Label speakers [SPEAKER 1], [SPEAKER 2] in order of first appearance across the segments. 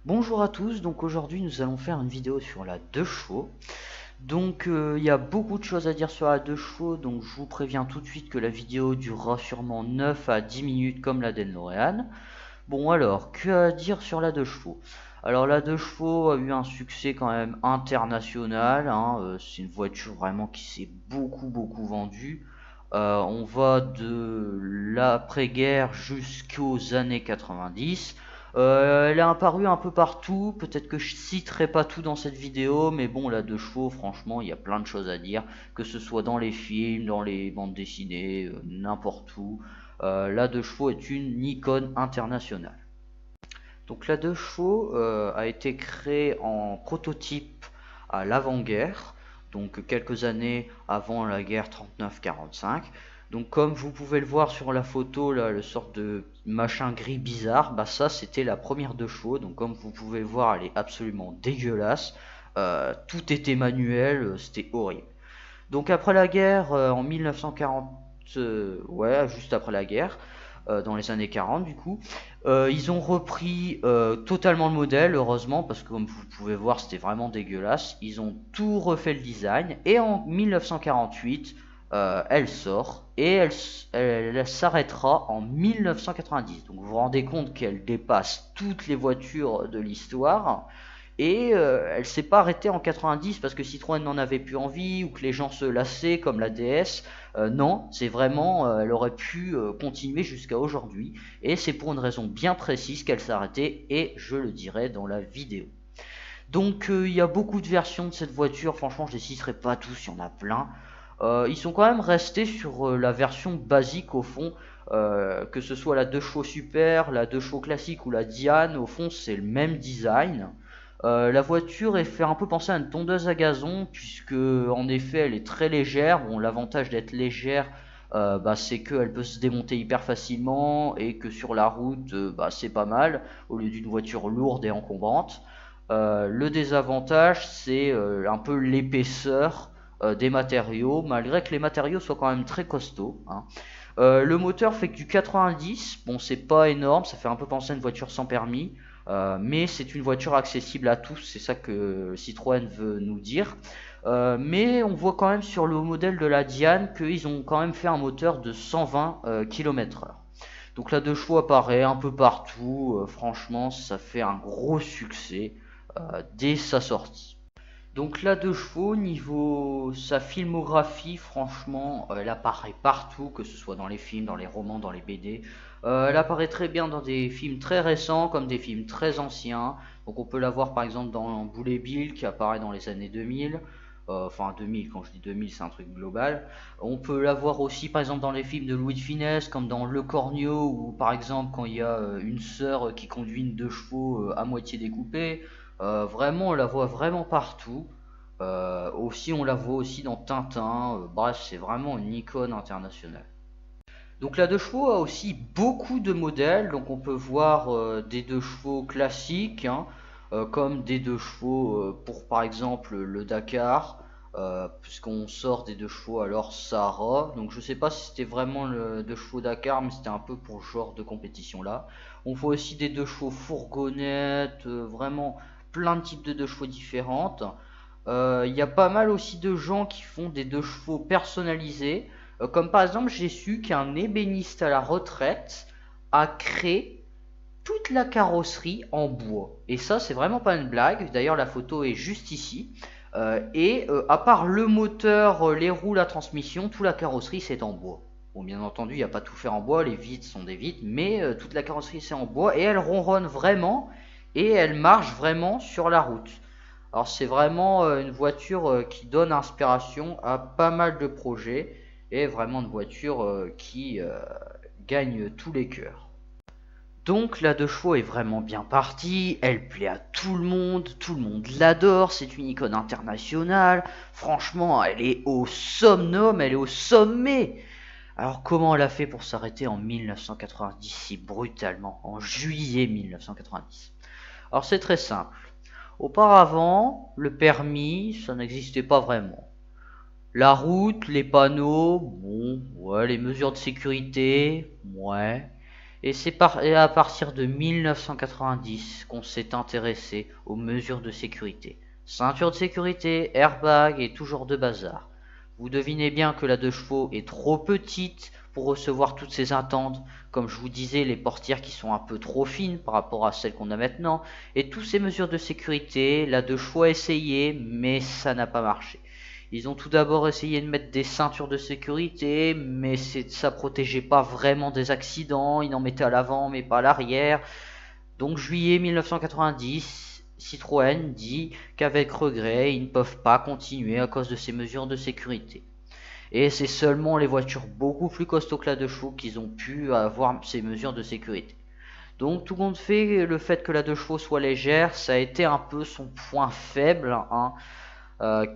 [SPEAKER 1] Bonjour à tous, donc aujourd'hui nous allons faire une vidéo sur la 2 chevaux. Donc il y a beaucoup de choses à dire sur la 2 chevaux, donc je vous préviens tout de suite que la vidéo durera sûrement 9 à 10 minutes comme la DeLorean. Bon alors, que dire sur la 2 chevaux? Alors la 2 chevaux a eu un succès quand même international, hein, c'est une voiture vraiment qui s'est beaucoup vendue. On va de l'après-guerre jusqu'aux années 90. Elle est apparue un peu partout, peut-être que je citerai pas tout dans cette vidéo, mais bon, la 2 chevaux, franchement, il y a plein de choses à dire, que ce soit dans les films, dans les bandes dessinées, n'importe où. La 2 chevaux est une icône internationale. Donc la 2 chevaux a été créée en prototype à l'avant-guerre, donc quelques années avant la guerre 39-45. Donc comme vous pouvez le voir sur la photo, là, le sort de machin gris bizarre, bah ça c'était la première 2 chevaux. Donc comme vous pouvez le voir, elle est absolument dégueulasse. Tout était manuel, c'était horrible. Donc après la guerre, en 1940, ouais, juste après la guerre, dans les années 40 du coup, ils ont repris totalement le modèle, heureusement, parce que comme vous pouvez voir, c'était vraiment dégueulasse. Ils ont tout refait le design, et en 1948, elle sort, et elle s'arrêtera en 1990. Donc vous vous rendez compte qu'elle dépasse toutes les voitures de l'histoire. Et elle s'est pas arrêtée en 90 parce que Citroën n'en avait plus envie ou que les gens se lassaient comme la DS. Non, c'est vraiment, elle aurait pu continuer jusqu'à aujourd'hui. Et c'est pour une raison bien précise qu'elle s'est arrêtée, et je le dirai dans la vidéo. Donc il y a beaucoup de versions de cette voiture, franchement je les citerai pas tous, il y en a plein. Ils sont quand même restés sur la version basique au fond, que ce soit la 2 chevaux super, la 2 chevaux classique ou la Diane, au fond c'est le même design. La voiture est fait un peu penser à une tondeuse à gazon, puisque en effet elle est très légère. Bon, l'avantage d'être légère, bah, c'est qu'elle peut se démonter hyper facilement, et que sur la route, bah, c'est pas mal, au lieu d'une voiture lourde et encombrante. Le désavantage, c'est un peu l'épaisseur des matériaux, malgré que les matériaux soient quand même très costauds, hein. Le moteur fait que du 90, bon c'est pas énorme, ça fait un peu penser à une voiture sans permis, mais c'est une voiture accessible à tous, c'est ça que Citroën veut nous dire. Mais on voit quand même sur le modèle de la Diane qu'ils ont quand même fait un moteur de 120 km/h. Donc la 2 chevaux apparaît un peu partout, franchement ça fait un gros succès dès sa sortie. Donc la 2 chevaux, niveau sa filmographie, franchement, elle apparaît partout, que ce soit dans les films, dans les romans, dans les BD. Elle apparaît très bien dans des films très récents, comme des films très anciens. Donc on peut la voir par exemple dans Bullet Bill, qui apparaît dans les années 2000. Enfin 2000, quand je dis 2000 c'est un truc global. On peut la voir aussi par exemple dans les films de Louis de Funès, comme dans Le Cornio, ou par exemple quand il y a une sœur qui conduit une 2 chevaux à moitié découpée. Vraiment, on la voit vraiment partout. Aussi, on la voit aussi dans Tintin. Bref, c'est vraiment une icône internationale. Donc la 2 chevaux a aussi beaucoup de modèles. Donc on peut voir des 2 chevaux classiques, hein, comme des 2 chevaux pour par exemple le Dakar. Puisqu'on sort des 2 chevaux alors Sahara. Donc je sais pas si c'était vraiment le 2 chevaux Dakar, mais c'était un peu pour ce genre de compétition là. On voit aussi des 2 chevaux fourgonnettes, vraiment plein de types de 2 chevaux différentes. Il y a pas mal aussi de gens qui font des 2 chevaux personnalisés. Comme par exemple, j'ai su qu'un ébéniste à la retraite a créé toute la carrosserie en bois. Et ça, c'est vraiment pas une blague. D'ailleurs, la photo est juste ici. À part le moteur, les roues, la transmission, toute la carrosserie, c'est en bois. Bon, bien entendu, il n'y a pas tout fait en bois. Les vitres sont des vitres, mais toute la carrosserie, c'est en bois. Et elle ronronne vraiment. Et elle marche vraiment sur la route. Alors c'est vraiment une voiture qui donne inspiration à pas mal de projets, et vraiment une voiture qui gagne tous les cœurs. Donc la 2 chevaux est vraiment bien partie, elle plaît à tout le monde l'adore, c'est une icône internationale, franchement elle est au summum, elle est au sommet. Alors comment elle a fait pour s'arrêter en 1990 si brutalement, en juillet 1990? Alors c'est très simple. Auparavant, le permis, ça n'existait pas vraiment. La route, les panneaux, bon, ouais, les mesures de sécurité, ouais. Et à partir de 1990 qu'on s'est intéressé aux mesures de sécurité. Ceinture de sécurité, airbag et tout genre de bazar. Vous devinez bien que la 2 chevaux est trop petite pour recevoir toutes ces attentes. Comme je vous disais, les portières qui sont un peu trop fines par rapport à celles qu'on a maintenant. Et toutes ces mesures de sécurité, la 2 chevaux a essayé, mais ça n'a pas marché. Ils ont tout d'abord essayé de mettre des ceintures de sécurité, mais ça protégeait pas vraiment des accidents. Ils en mettaient à l'avant, mais pas à l'arrière. Donc juillet 1990, Citroën dit qu'avec regret, ils ne peuvent pas continuer à cause de ces mesures de sécurité. Et c'est seulement les voitures beaucoup plus costauds que la 2 chevaux qu'ils ont pu avoir ces mesures de sécurité. Donc tout compte fait, le fait que la 2 chevaux soit légère, ça a été un peu son point faible, hein,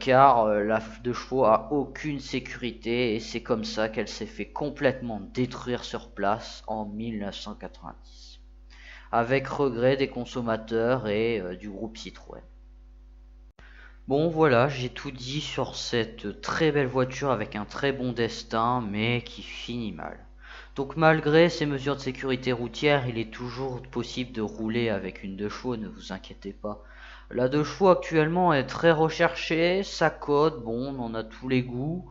[SPEAKER 1] car la 2 chevaux a aucune sécurité et c'est comme ça qu'elle s'est fait complètement détruire sur place en 1990, avec regret des consommateurs et du groupe Citroën. Bon voilà, j'ai tout dit sur cette très belle voiture avec un très bon destin, mais qui finit mal. Donc malgré ces mesures de sécurité routière, il est toujours possible de rouler avec une 2 chevaux, ne vous inquiétez pas. La 2 chevaux actuellement est très recherchée, ça cote, bon, on en a tous les goûts.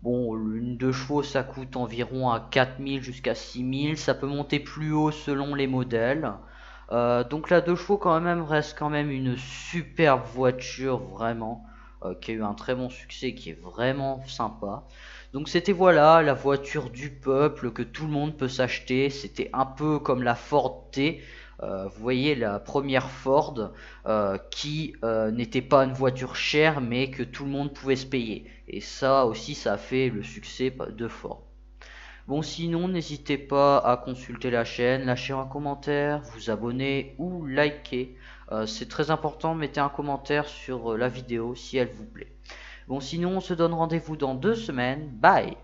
[SPEAKER 1] Bon, une 2 chevaux ça coûte environ à 4000 jusqu'à 6000, ça peut monter plus haut selon les modèles. Donc la 2 chevaux quand même reste quand même une superbe voiture vraiment, qui a eu un très bon succès, qui est vraiment sympa. Donc c'était voilà la voiture du peuple que tout le monde peut s'acheter. C'était un peu comme la Ford T. Vous voyez la première Ford qui n'était pas une voiture chère mais que tout le monde pouvait se payer. Et ça aussi ça a fait le succès de Ford. Bon sinon n'hésitez pas à consulter la chaîne, lâcher un commentaire, vous abonner ou liker. C'est très important, mettez un commentaire sur la vidéo si elle vous plaît. Bon sinon on se donne rendez-vous dans 2 semaines, bye.